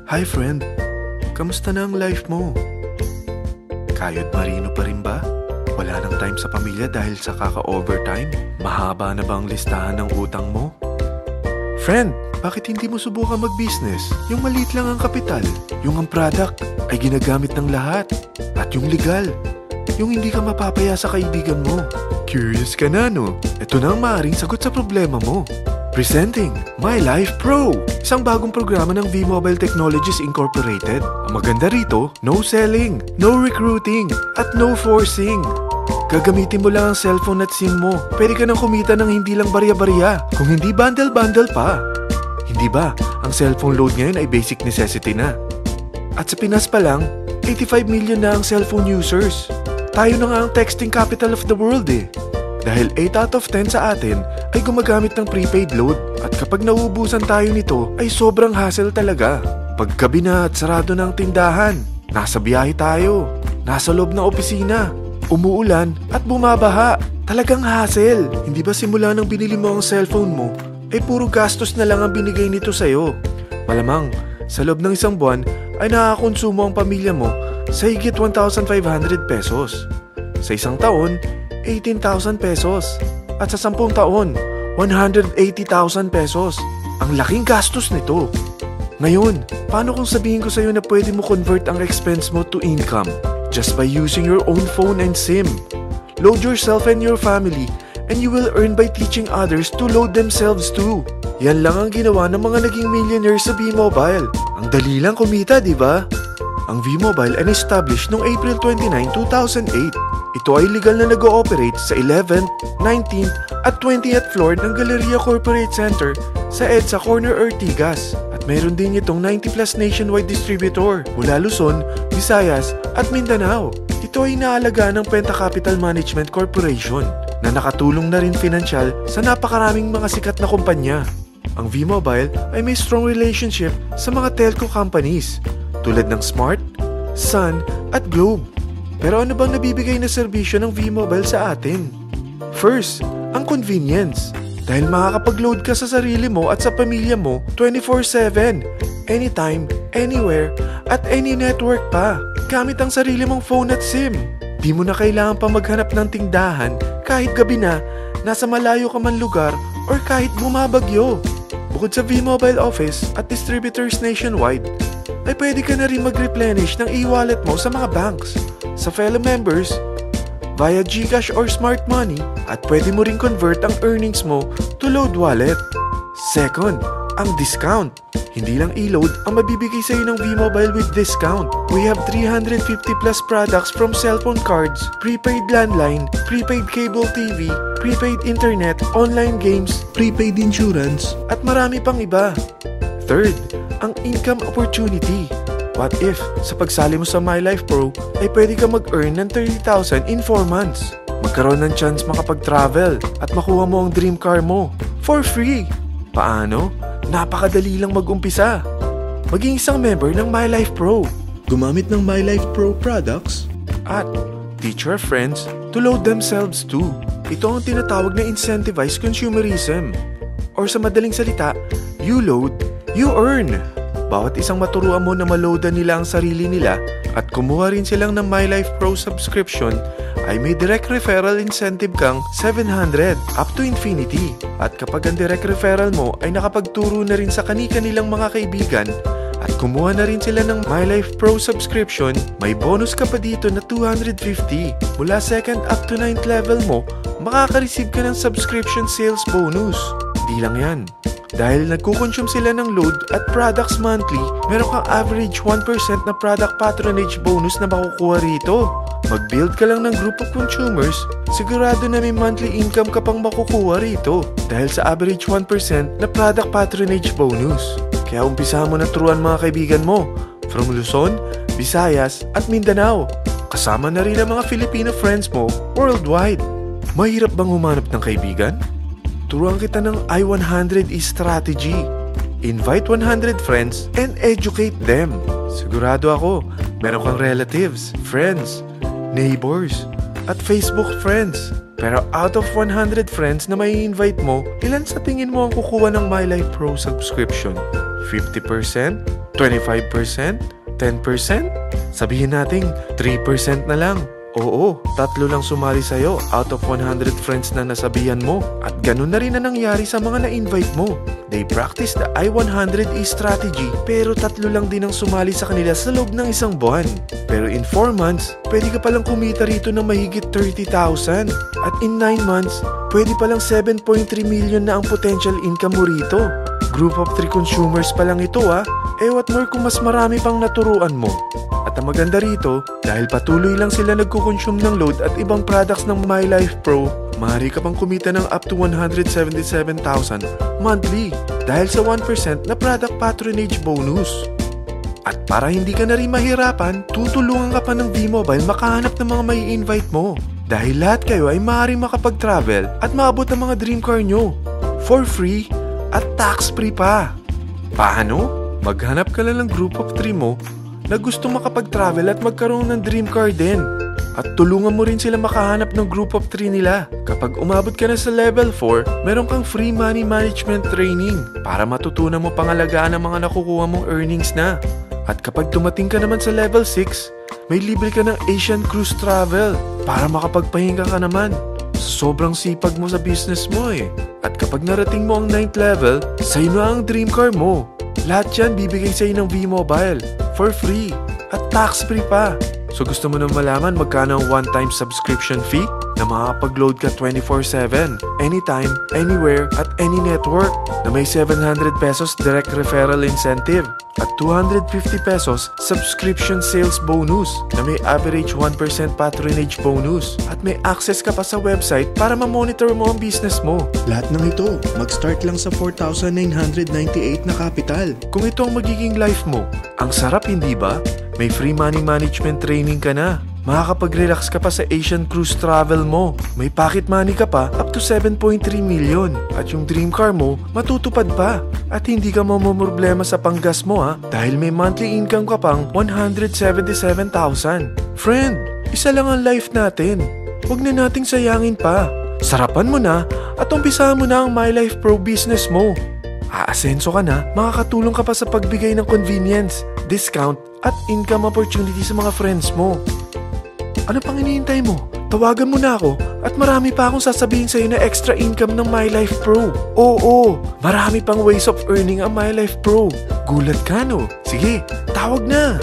Hi friend, kamusta na ang life mo? Kayod marino pa rin ba? Wala nang time sa pamilya dahil sa kaka-overtime? Mahaba na ba ang listahan ng utang mo? Friend, bakit hindi mo subukan mag-business? Yung maliit lang ang kapital, yung ang product ay ginagamit ng lahat, at yung legal, yung hindi ka mapapaya sa kaibigan mo. Curious ka na, no? Ito na ang maaaring sagot sa problema mo. Presenting My Life Pro, isang bagong programa ng V-Mobile Technologies Incorporated. Ang maganda rito, no selling, no recruiting, at no forcing. Gagamitin mo lang ang cellphone at SIM mo. Pwede ka nang kumita ng hindi lang barya-barya, kung hindi bundle-bundle pa. Hindi ba, ang cellphone load ngayon ay basic necessity na. At sa Pinas pa lang, 85 million na ang cellphone users. Tayo na nga ang texting capital of the world eh. Dahil 8 out of 10 sa atin ay gumagamit ng prepaid load. At kapag nauubusan tayo nito ay sobrang hassle talaga. Paggabi na at sarado ng tindahan, nasa biyahe tayo, nasa loob ng opisina, umuulan at bumabaha. Talagang hassle. Hindi ba simula nang binili mo ang cellphone mo ay puro gastos na lang ang binigay nito sa'yo? Malamang sa loob ng isang buwan ay nakakakonsumo ang pamilya mo sa higit 1,500 pesos. Sa isang taon, 18,000 pesos. At sa 10 taon, 180,000 pesos. Ang laking gastos nito. Ngayon, paano kung sabihin ko sa'yo na pwede mo convert ang expense mo to income just by using your own phone and SIM? Load yourself and your family and you will earn by teaching others to load themselves too. Yan lang ang ginawa ng mga naging millionaires sa V-Mobile. Ang dali lang kumita, di ba? Ang V-Mobile ay established noong April 29, 2008. Ito ay legal na nag-ooperate sa 11th, 19th at 20th floor ng Galleria Corporate Center sa EDSA Corner Ortigas. At meron din itong 90+ nationwide distributor mula Luzon, Visayas at Mindanao. Ito ay inaalagaan ng Penta Capital Management Corporation na nakatulong na rin pinansyal sa napakaraming mga sikat na kumpanya. Ang V-Mobile ay may strong relationship sa mga telco companies tulad ng Smart, Sun at Globe. Pero ano bang nabibigay na serbisyo ng V-Mobile sa atin? First, ang convenience. Dahil makakapag-load ka sa sarili mo at sa pamilya mo 24/7, anytime, anywhere, at any network pa. Gamit ang sarili mong phone at SIM. Di mo na kailangan pa maghanap ng tindahan kahit gabi na, nasa malayo ka man lugar, or kahit bumabagyo. Bukod sa V-Mobile office at distributors nationwide, ay pwede ka na rin mag-replenish ng e-wallet mo sa mga banks, sa fellow members, via GCash or Smart Money, at pwede mo rin convert ang earnings mo to load wallet. Second, ang discount. Hindi lang e-load ang mabibigay sa iyo ng V-Mobile with discount. We have 350+ products from cellphone cards, prepaid landline, prepaid cable TV, prepaid internet, online games, prepaid insurance, at marami pang iba. Third, ang income opportunity. What if, sa pagsali mo sa My Life Pro, ay pwede ka mag-earn ng 30,000 in 4 months? Magkaroon ng chance makapag-travel at makuha mo ang dream car mo for free. Paano? Napakadali lang mag-umpisa. Maging isang member ng My Life Pro. Gumamit ng My Life Pro products at teach your friends to load themselves too. Ito ang tinatawag na incentivized consumerism. Or sa madaling salita, you load, you earn. Bawat isang maturuan mo na maloadan nila ang sarili nila at kumuha rin silang ng My Life Pro subscription, ay may direct referral incentive kang 700 up to infinity. At kapag ang direct referral mo ay nakapagturo na rin sa kani-kanilang mga kaibigan at kumuha na rin sila ng My Life Pro subscription, may bonus ka pa dito na 250. Mula 2nd up to 9th level mo, makaka-receive ka ng subscription sales bonus. Di lang yan. Dahil nagkukonsume sila ng load at products monthly, meron kang average 1% na product patronage bonus na makukuha rito. Mag-build ka lang ng group of consumers, sigurado na may monthly income ka pang makukuha rito dahil sa average 1% na product patronage bonus. Kaya umpisahan mo na turuan mga kaibigan mo from Luzon, Visayas at Mindanao. Kasama na rin ang mga Filipino friends mo worldwide. Mahirap bang humanap ng kaibigan? Turuan kita ng I-100 strategy. Invite 100 friends and educate them. Sigurado ako, meron kang relatives, friends, neighbors, at Facebook friends. Pero out of 100 friends na may invite mo, ilan sa tingin mo ang kukuha ng My Life Pro subscription? 50%? 25%? 10%? Sabihin nating 3% na lang. Oo, 3 lang sumali sa'yo out of 100 friends na nasabihan mo. At ganun na rin na nangyari sa mga na-invite mo. They practice the I-100E strategy pero 3 lang din ang sumali sa kanila sa loob ng isang buwan. Pero in 4 months, pwede ka palang kumita rito ng mahigit 30,000. At in 9 months, pwede palang 7.3 million na ang potential income mo rito. Group of 3 consumers pa lang ito what more kung mas marami pang naturuan mo. At ang maganda rito, dahil patuloy lang sila nagkukonsume ng load at ibang products ng MyLife Pro, maaari ka pang kumita ng up to 177,000 monthly dahil sa 1% na product patronage bonus. At para hindi ka na rin mahirapan, tutulungan ka pa ng V-Mobile makahanap ng mga may invite mo. Dahil lahat kayo ay maaari makapag-travel at maabot ang mga dream car nyo for free at tax-free pa. Paano? Maghanap ka lang ng group of 3 mo na gusto makapag-travel at magkaroon ng dream car din. At tulungan mo rin sila makahanap ng group of 3 nila. Kapag umabot ka na sa level 4, meron kang free money management training para matutunan mo pangalagaan ang mga nakukuha mong earnings na. At kapag dumating ka naman sa level 6, may libre ka ng Asian Cruise Travel para makapagpahinga ka naman. Sobrang sipag mo sa business mo At kapag narating mo ang 9th level, sa'yo na ang dream car mo. Lahat yan bibigay sa'yo ng V-Mobile for free at tax-free pa. So gusto mo nang malaman magkano ang one-time subscription fee na makakapag-load ka 24/7, anytime, anywhere, at any network na may 700 pesos direct referral incentive at 250 pesos subscription sales bonus na may average 1% patronage bonus at may access ka pa sa website para ma-monitor mo ang business mo. Lahat ng ito, mag-start lang sa 4,998 na capital. Kung ito ang magiging life mo, ang sarap hindi ba? May free money management training ka na. Makakapag-relax ka pa sa Asian Cruise Travel mo. May pocket money ka pa up to 7.3 million. At yung dream car mo, matutupad pa. At hindi ka mamumroblema sa panggas mo dahil may monthly income ka pang 177,000. Friend, isa lang ang life natin. Huwag na nating sayangin pa. Sarapan mo na at umpisahan mo na ang MyLife Pro business mo. Aasenso ka na, makakatulong ka pa sa pagbigay ng convenience, discount, at income opportunity sa mga friends mo. Ano pang hinihintay mo? Tawagan mo na ako at marami pa akong sasabihin sa'yo na extra income ng MyLife Pro. Oo, marami pang ways of earning ang MyLife Pro. Gulat ka no? Sige, tawag na!